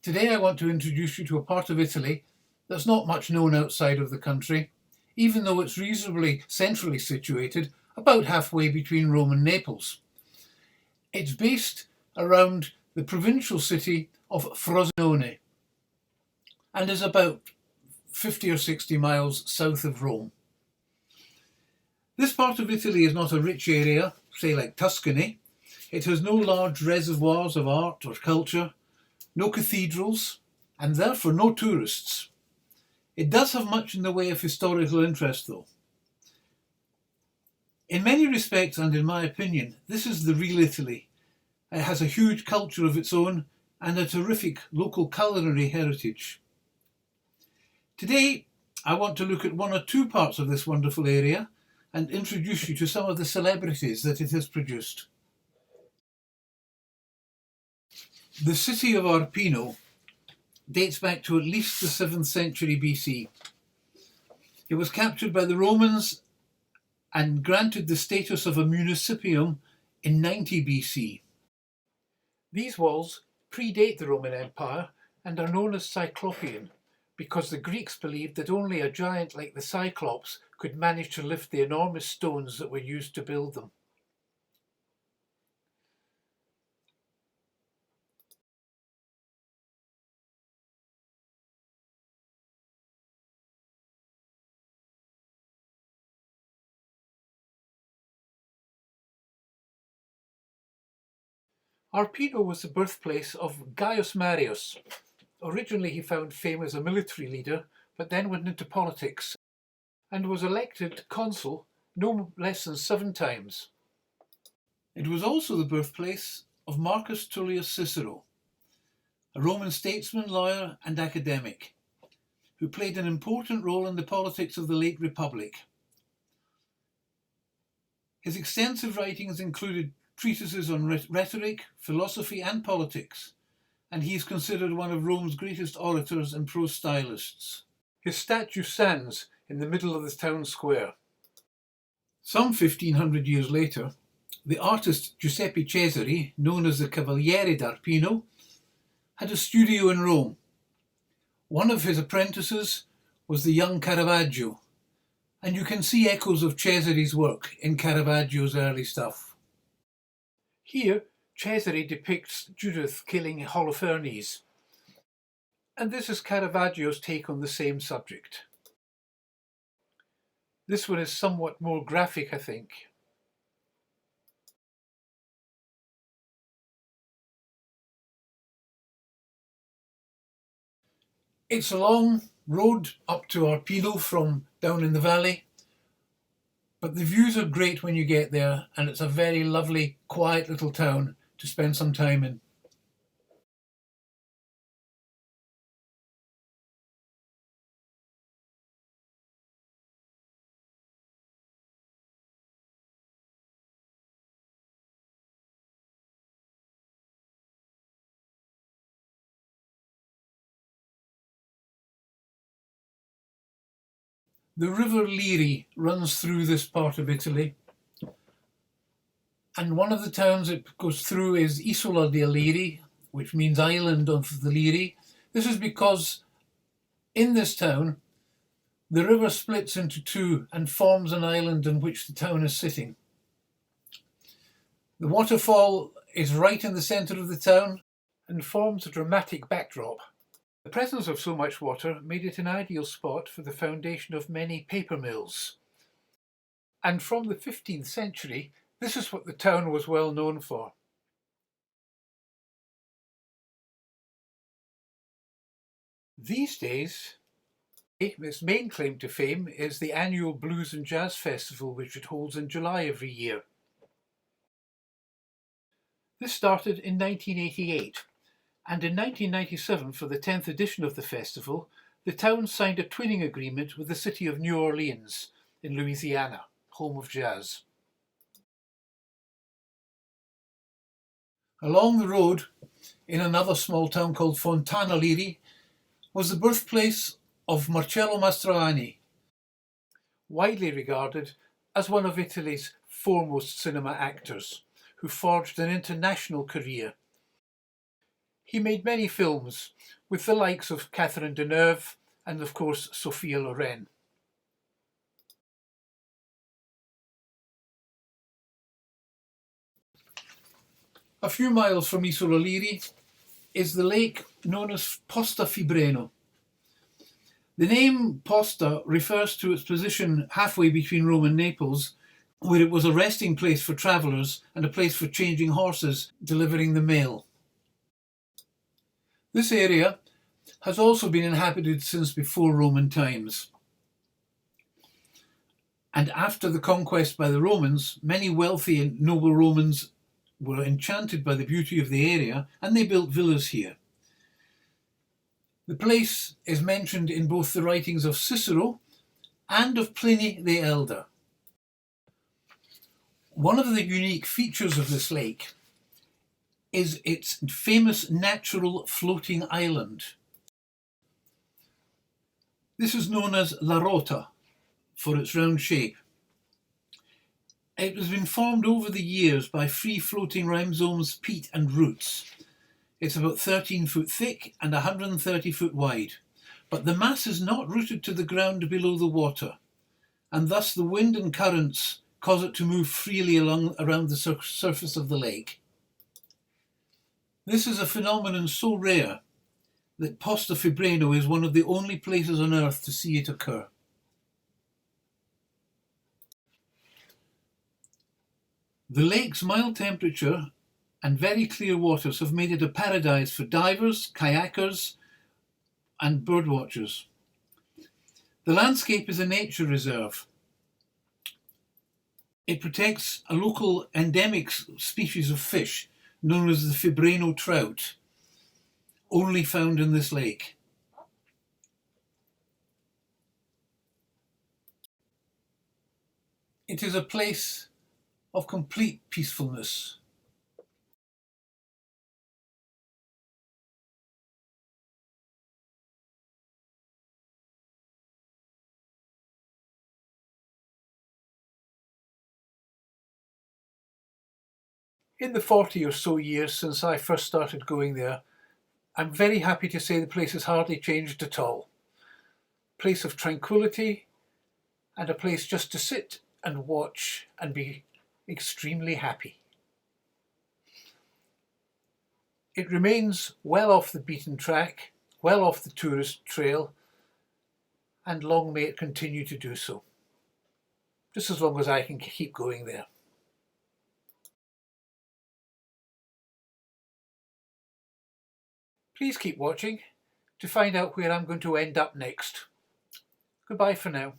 Today I want to introduce you to a part of Italy that's not much known outside of the country, even though it's reasonably centrally situated, about halfway between Rome and Naples. It's based around the provincial city of Frosinone and is about 50 or 60 miles south of Rome. This part of Italy is not a rich area, say like Tuscany. It has no large reservoirs of art or culture, no cathedrals, and therefore no tourists. It does have much in the way of historical interest though. In many respects, and in my opinion, this is the real Italy. It has a huge culture of its own and a terrific local culinary heritage. Today, I want to look at one or two parts of this wonderful area and introduce you to some of the celebrities that it has produced. The city of Arpino dates back to at least the 7th century BC. It was captured by the Romans and granted the status of a municipium in 90 BC. These walls predate the Roman Empire and are known as Cyclopean because the Greeks believed that only a giant like the Cyclops could manage to lift the enormous stones that were used to build them. Arpino was the birthplace of Gaius Marius. Originally he found fame as a military leader, but then went into politics and was elected consul no less than 7 times. It was also the birthplace of Marcus Tullius Cicero, a Roman statesman, lawyer and academic, who played an important role in the politics of the late Republic. His extensive writings included treatises on rhetoric, philosophy and politics, and he is considered one of Rome's greatest orators and prose stylists. His statue stands in the middle of the town square. Some 1500 years later, the artist Giuseppe Cesari, known as the Cavaliere d'Arpino, had a studio in Rome. One of his apprentices was the young Caravaggio, and you can see echoes of Cesari's work in Caravaggio's early stuff. Here, Cesare depicts Judith killing Holofernes, and this is Caravaggio's take on the same subject. This one is somewhat more graphic, I think. It's a long road up to Arpino from down in the valley, but the views are great when you get there, and it's a very lovely, quiet little town to spend some time in. The River Liri runs through this part of Italy, and one of the towns it goes through is Isola dei Liri, which means island of the Liri. This is because in this town the river splits into two and forms an island in which the town is sitting. The waterfall is right in the centre of the town and forms a dramatic backdrop. The presence of so much water made it an ideal spot for the foundation of many paper mills. And from the 15th century, this is what the town was well known for. These days, its main claim to fame is the annual Blues and Jazz Festival, which it holds in July every year. This started in 1988. And in 1997, for the 10th edition of the festival, the town signed a twinning agreement with the city of New Orleans in Louisiana, home of jazz. Along the road, in another small town called Fontana Liri, was the birthplace of Marcello Mastroianni, widely regarded as one of Italy's foremost cinema actors, who forged an international career. He made many films with the likes of Catherine Deneuve and of course Sophia Loren. A few miles from Isola Liri is the lake known as Posta Fibreno. The name Posta refers to its position halfway between Rome and Naples, where it was a resting place for travellers and a place for changing horses, delivering the mail. This area has also been inhabited since before Roman times. And after the conquest by the Romans, many wealthy and noble Romans were enchanted by the beauty of the area and they built villas here. The place is mentioned in both the writings of Cicero and of Pliny the Elder. One of the unique features of this lake is its famous natural floating island. This is known as La Rota for its round shape. It has been formed over the years by free-floating rhizomes, peat and roots. It's about 13 foot thick and 130 foot wide, but the mass is not rooted to the ground below the water, and thus the wind and currents cause it to move freely around the surface of the lake. This is a phenomenon so rare that Posta Fibreno is one of the only places on Earth to see it occur. The lake's mild temperature and very clear waters have made it a paradise for divers, kayakers and birdwatchers. The landscape is a nature reserve. It protects a local endemic species of fish known as the Fibreno trout, only found in this lake. It is a place of complete peacefulness. In the 40 or so years since I first started going there, I'm very happy to say the place has hardly changed at all. A place of tranquility and a place just to sit and watch and be extremely happy. It remains well off the beaten track, well off the tourist trail, and long may it continue to do so, just as long as I can keep going there. Please keep watching to find out where I'm going to end up next. Goodbye for now.